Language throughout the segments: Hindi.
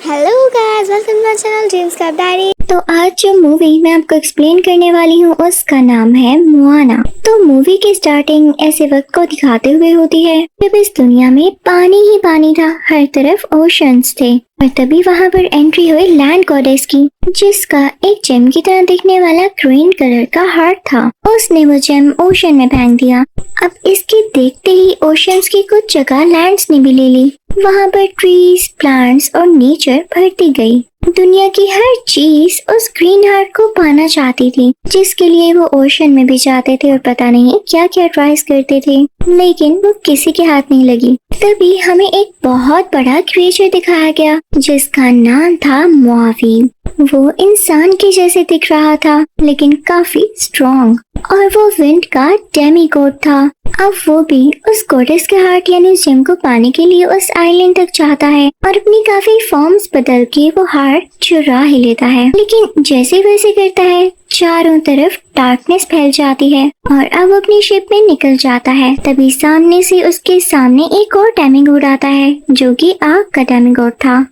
Hello guys, welcome to my channel dreams club diary. तो आज जो मूवी मैं आपको एक्सप्लेन करने वाली हूँ उसका नाम है मोआना। तो मूवी की स्टार्टिंग ऐसे वक्त को दिखाते हुए होती है जब इस दुनिया में पानी ही पानी था, हर तरफ ओशंस थे और तभी वहाँ पर एंट्री हुई लैंड गॉडेस की, जिसका एक जेम की तरह दिखने वाला ग्रीन कलर का हार्ट था। उसने वो जेम ओशन में फेंक दिया। अब इसके देखते ही ओशंस की कुछ जगह लैंड्स ने भी ले ली। वहाँ पर ट्रीज, प्लांट्स और नेचर भरती गई। दुनिया की हर चीज उस ग्रीन हार्ट को पाना चाहती थी, जिसके लिए वो ओशन में भी जाते थे और पता नहीं क्या क्या ट्राइज करते थे, लेकिन वो किसी के हाथ नहीं लगी। तभी हमें एक बहुत बड़ा क्रिएचर दिखाया गया जिसका नाम था मोआवी। वो इंसान के जैसे दिख रहा था लेकिन काफी स्ट्रॉन्ग, और वो विंड का डेमीगॉड था। अब वो भी उस गॉडेस के हार्ट यानी जेम को पाने के लिए उस आइलैंड तक जाता है और अपनी काफी फॉर्म्स बदल के वो हार्ट चुरा ही लेता है। लेकिन जैसे वैसे करता है चारों तरफ डार्कनेस फैल जाती है और अब अपनी शिप में निकल जाता है। तभी सामने से उसके सामने एक और डेमीगॉड आता है जो कि आग का डेमीगॉड था।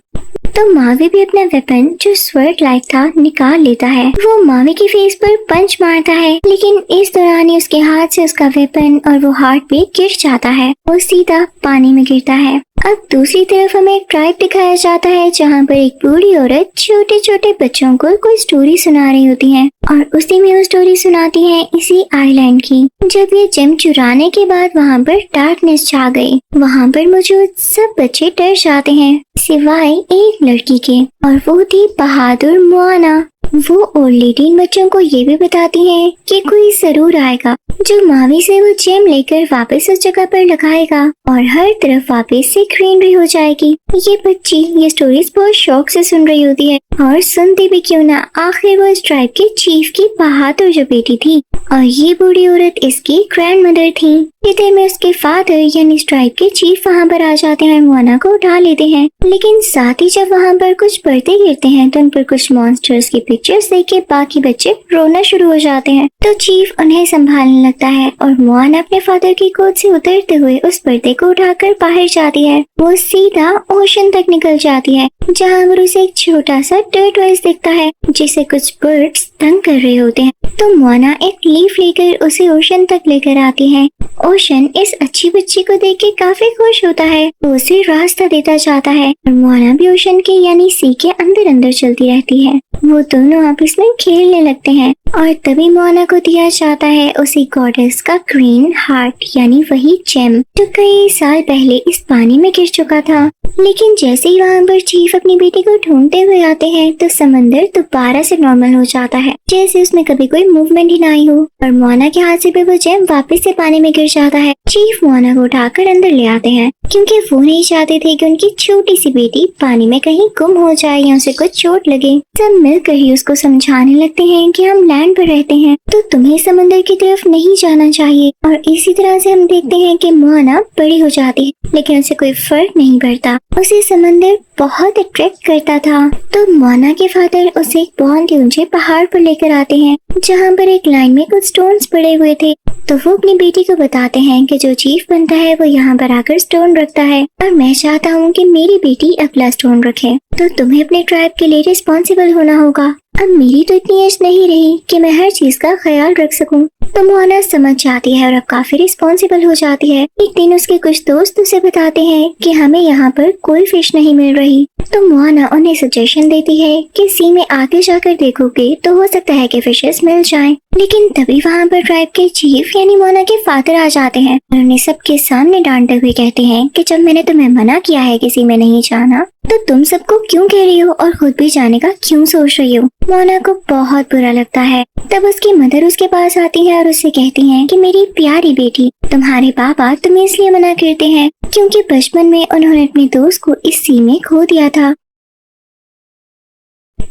तो मावी भी अपना वेपन जो स्वर्ड लाइक था निकाल लेता है। वो मावी की फेस पर पंच मारता है, लेकिन इस दौरान ही उसके हाथ से उसका वेपन और वो हार्ट भी गिर जाता है। वो सीधा पानी में गिरता है। अब दूसरी तरफ हमें एक ट्राइब दिखाया जाता है जहाँ पर एक बूढ़ी औरत छोटे छोटे बच्चों को कोई स्टोरी सुना रही होती है और उसी में वो स्टोरी सुनाती है इसी आइलैंड की। जब ये जेम चुराने के बाद वहाँ पर डार्कनेस छा गई। वहाँ पर मौजूद सब बच्चे डर जाते हैं सिवाय एक लड़की के, और वो थी बहादुर मोआना। वो ओल्ड लेडी इन बच्चों को ये भी बताती है कि कोई जरूर आएगा जो मावी से वो जेम लेकर वापस उस जगह पर लगाएगा और हर तरफ वापस से ग्रीनरी हो जाएगी। ये बच्ची ये स्टोरीज बहुत शौक से सुन रही होती है और सुनती भी क्यों ना, आखिर वो इस ट्राइब के चीफ की बहादुर जो बेटी थी और ये बूढ़ी औरत इसकी ग्रैंड मदर थी। इधर में उसके फादर यानी इस ट्राइब के चीफ वहाँ पर आ जाते हैं, मोआना को उठा लेते हैं। लेकिन साथ ही जब वहाँ पर कुछ पर्दे गिरते हैं तो उन पर कुछ मॉन्स्टर्स की पिक्चर्स देख के बाकी बच्चे रोना शुरू हो जाते हैं। तो चीफ उन्हें संभालने लगता है और मोआना अपने फादर की गोद से उतरते हुए उस पर्दे को उठाकर बाहर जाती है। वो सीधा ओशन तक निकल जाती है जहाँ पर उसे एक छोटा सा टर्टवाइज दिखता है जिसे कुछ बर्ड्स तंग कर रहे होते हैं। तो मोआना एक लीफ लेकर उसे ओशन तक लेकर आती है। ओशन इस अच्छी बच्ची को देख के काफी खुश होता है। वो उसे रास्ता देता जाता है और मोआना भी ओशन के यानी सी के अंदर अंदर चलती रहती है। वो दोनों आपस में खेलने लगते हैं और तभी मोआना को दिया जाता है उसी गॉडेस का ग्रीन हार्ट यानी वही जेम जो कई साल पहले इस पानी में गिर चुका था। लेकिन जैसे ही वहाँ पर चीफ अपनी बेटी को ढूंढते हुए आते हैं तो समंदर दोबारा से नॉर्मल हो जाता है, जैसे उसमें कभी कोई मूवमेंट ही ना आई हो, और मोआना के हाथ से भी वो जेम वापस से पानी में गिर जाता है। चीफ मोआना को उठाकर अंदर ले आते हैं क्योंकि वो नहीं चाहते थे कि उनकी छोटी सी बेटी पानी में कहीं गुम हो जाए या उसे कुछ चोट लगे। सब मिलकर ही उसको समझाने लगते हैं कि हम लैंड पर रहते हैं तो तुम्हें समंदर की तरफ नहीं जाना चाहिए। और इसी तरह से हम देखते हैं कि मोआना बड़ी हो जाती है लेकिन उसे कोई फर्क नहीं पड़ता, उसे समंदर बहुत अट्रैक्ट करता था। तो मोआना के फादर उसे एक बहुत ही ऊंचे पहाड़ पर लेकर आते हैं जहाँ पर एक लाइन में कुछ स्टोन्स पड़े हुए थे। तो वो अपनी बेटी को बताते हैं कि जो चीफ बनता है वो यहाँ पर आकर स्टोन रखता है और मैं चाहता हूँ कि मेरी बेटी अगला स्टोन रखे, तो तुम्हें अपने ट्राइब के लिए रिस्पॉन्सिबल होना होगा। अब मेरी तो इतनी एज नहीं रही कि मैं हर चीज का ख्याल रख सकूं। तो मोआना समझ जाती है और अब काफी रिस्पॉन्सिबल हो जाती है। एक दिन उसके कुछ दोस्त उसे बताते हैं कि हमें यहाँ पर कोई फिश नहीं मिल रही। तो मोआना उन्हें सजेशन देती है कि सी में आगे जाकर देखोगे तो हो सकता है कि फिशेस मिल जाएं। लेकिन तभी वहाँ पर ट्राइब के चीफ यानी मोआना के फादर आ जाते हैं और उन्हें सबके सामने डांटते हुए कहते हैं कि जब मैंने तुम्हें मना किया है किसी में नहीं जाना तो तुम सबको क्यों कह रही हो और खुद भी जाने का क्यों सोच रही हो। मोआना को बहुत बुरा लगता है। तब उसकी मदर उसके पास आती है और उससे कहती हैं कि मेरी प्यारी बेटी, तुम्हारे पापा तुम्हें इसलिए मना करते हैं क्योंकि बचपन में उन्होंने अपने दोस्त को इस सी में खो दिया था,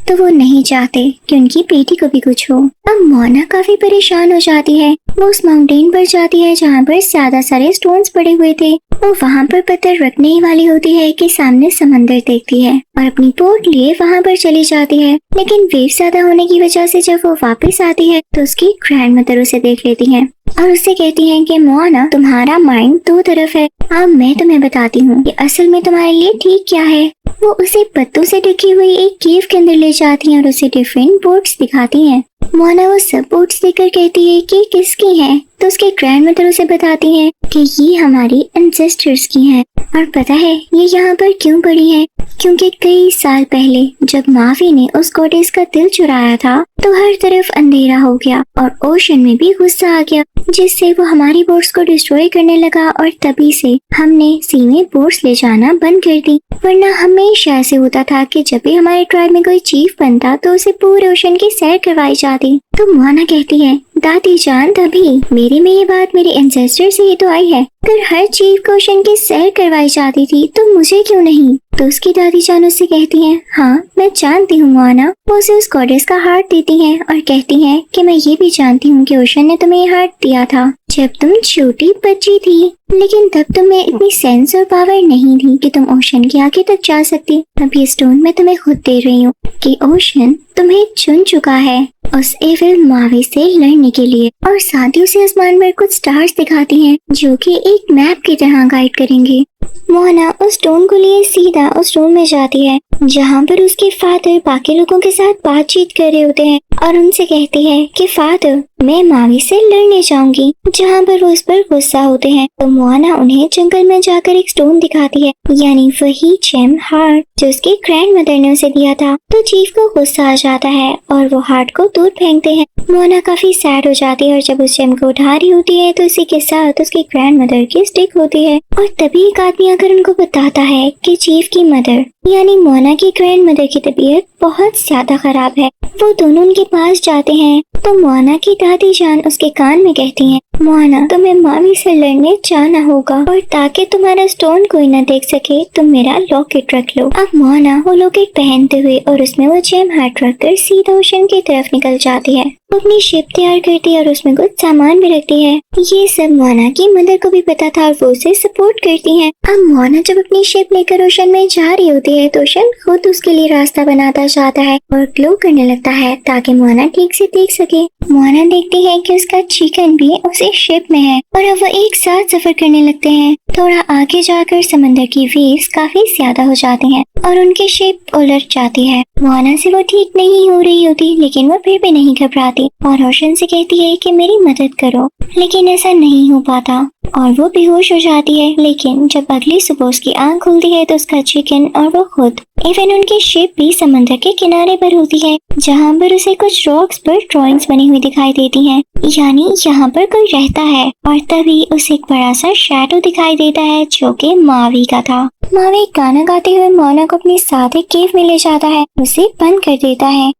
तो वो नहीं चाहते कि उनकी बेटी को भी कुछ हो। अब मोआना काफी परेशान हो जाती है। वो उस माउंटेन पर जाती है जहाँ पर ज्यादा सारे स्टोन्स पड़े हुए थे। वो वहाँ पर पत्थर रखने ही वाली होती है कि सामने समंदर देखती है और अपनी बोट लिए वहाँ पर चली जाती है। लेकिन वेव ज्यादा होने की वजह से जब वो वापस आती है तो उसकी ग्रैंड मदर उसे देख लेती है और उससे कहती हैं कि मोआना, तुम्हारा माइंड दो तरफ है। अब मैं तुम्हें बताती हूँ कि असल में तुम्हारे लिए ठीक क्या है। वो उसे पत्तों से ढकी हुई एक केव के अंदर ले जाती हैं और उसे डिफरेंट बोट्स दिखाती हैं। मोना वो सब बोट्स देखकर कहती है कि किसकी है, तो उसके ग्रैंडमदर उसे बताती हैं कि ये हमारी एंसेस्टर्स की हैं। और पता है ये यहाँ पर क्यों पड़ी है? क्योंकि कई साल पहले जब मावी ने उस गॉडेस का दिल चुराया था तो हर तरफ अंधेरा हो गया और ओशन में भी गुस्सा आ गया, जिससे वो हमारी बोट्स को डिस्ट्रॉय करने लगा और तभी से हमने सी में बोट्स ले जाना बंद कर दी। वरना हमेशा ऐसे होता था कि जब भी हमारे ट्राइब में कोई चीफ बनता तो उसे पूरे ओशन की सैर करवाई जाती। तो मोना कहती है, दादी जान तभी मेरे में ये बात मेरे एंसेस्टर से ही तो आई है। अगर हर चीफ को ओशन की सैर करवाई जाती थी तो मुझे क्यों नहीं? तो उसकी दादी जान उससे कहती हैं, हाँ मैं जानती हूँ मोना। वो उसे उस गॉडेस का हार्ट देती हैं और कहती हैं कि मैं ये भी जानती हूँ कि ओशन ने तुम्हें ये हार्ट दिया था जब तुम छोटी बच्ची थी, लेकिन तब तुम्हें इतनी सेंस और पावर नहीं थी कि तुम ओशन के आगे तक जा सकती। अब ये स्टोन मैं तुम्हें खुद दे रही हूँ कि ओशन तुम्हें चुन चुका है उस एविल मावी से लड़ने के लिए। और साथ ही उसे आसमान पर कुछ स्टार्स दिखाती हैं जो कि एक मैप की तरह गाइड करेंगे। मोना उस स्टोन को लिए सीधा उस रूम में जाती है जहाँ पर उसके फादर बाकी लोगों के साथ बातचीत कर रहे होते हैं और उनसे कहती है कि फादर मैं मावी से लड़ने जाऊंगी, जहाँ पर वो उस पर गुस्सा होते हैं। तो मोना उन्हें जंगल में जाकर एक स्टोन दिखाती है, यानी वही जेम हार्ट जो उसकी ग्रैंडमदर ने उसे दिया था। तो चीफ को गुस्सा आ जाता है और वो हार्ट को दूर फेंकते हैं। मोना काफी सैड हो जाती है और जब उस जेम को उठा रही होती है तो उसी के साथ उसकी ग्रैंडमदर की स्टिक होती है और तभी एक आदमी आकर उनको बताता है कि चीफ की मदर यानी मोना की ग्रैंडमदर की तबीयत बहुत ज्यादा खराब है। वो दोनों उनके पास जाते हैं तो मोना की दादी जान उसके कान में कहती हैं, मोना तुम्हें मामी से लड़ने जाना होगा और ताकि तुम्हारा स्टोन कोई न देख सके तुम मेरा लॉकेट रख लो। अब मोना वो लॉकेट पहनते हुए और उसमें वो जेम हार्ट रखकर सीधा ओशन की तरफ निकल जाती है। वो अपनी शिप तैयार करती है और उसमें कुछ सामान भी रखती है। ये सब मोना की मदर को भी पता था और वो उसे सपोर्ट करती है। अब मोना जब अपनी शिप लेकर ओशन में जा रही होती है तो ओशन खुद उसके लिए रास्ता बनाता जाता है और ग्लो करने लगता है ताकि मोना ठीक से देख सके। मोना देखती है कि उसका चिकन भी उसी शिप में है और अब वो एक साथ सफर करने लगते हैं। थोड़ा आगे जाकर समंदर की वेव्स काफी ज्यादा हो जाती हैं और उनकी शिप उलट जाती है। मोना से वो ठीक नहीं हो रही होती लेकिन वो फिर भी नहीं घबराती और ओशन से कहती है कि मेरी मदद करो, लेकिन ऐसा नहीं हो पाता और वो बेहोश हो जाती है। लेकिन जब अगली सुबह उसकी आंख खुलती है तो उसका चिकन और वो खुद इवन उनकी शिप भी समंदर के किनारे पर होती है जहाँ पर उसे कुछ रॉक्स पर ड्राइंग्स बनी हुई दिखाई देती हैं, यानी यहाँ पर कोई रहता है। और तभी उसे एक बड़ा सा शैडो दिखाई देता है जो कि मावी का था। मावी गाना गाते हुए मोना को अपने साथ एक केव में ले जाता है, उसे बंद कर देता है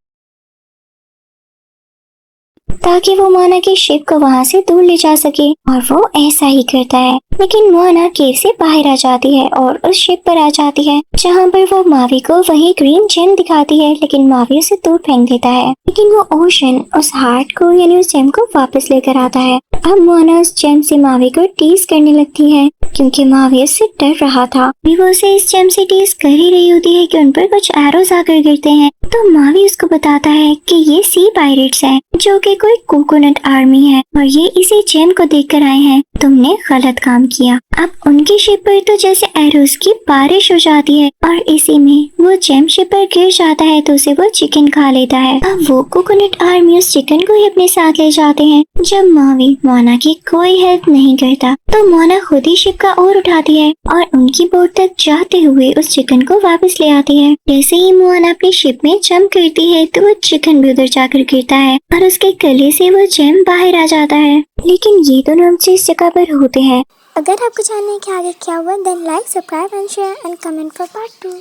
ताकि वो मोना की शिप को वहाँ से दूर ले जा सके और वो ऐसा ही करता है। लेकिन मोना केव से बाहर आ जाती है और उस शिप पर आ जाती है जहाँ पर वो मावी को वही ग्रीन जेम दिखाती है, लेकिन मावी उसे दूर फेंक देता है। लेकिन वो ओशन उस हार्ट को यानी उस जेम को वापस लेकर आता है। अब मोना उस जेम से मावी को टीज करने लगती है क्योंकि मावी उससे डर रहा था। वो उसे इस जेम से टीज कर ही रही होती है कि उन पर कुछ एरोज आकर गिरते हैं। तो मावी उसको बताता है कि ये सी पायरेट्स हैं जो कि कोई कोकोनट आर्मी है और ये इसी जेम को देखकर आए हैं। तुमने गलत काम किया। अब उनकी शिप पर तो जैसे एरोस की बारिश हो जाती है और इसी में वो जेम शिप पर गिर जाता है तो उसे वो चिकन खा लेता है। अब वो कोकोनट आर्मी उस चिकन को ही अपने साथ ले जाते हैं। जब मावी मोना की कोई हेल्प नहीं करता तो मोना खुद ही शिप का ओर उठाती है और उनकी बोट तक जाते हुए उस चिकन को वापस ले आती है। जैसे ही मोना अपनी शिप में जंप करती है तो वो चिकन भी उधर जाकर गिरता है और उसके गले से वो जेम बाहर आ जाता है। लेकिन ये दोनों अब जिस जगह पर होते हैं, अगर आपको जानना है कि आगे क्या हुआ, then like, subscribe and share and comment for part 2।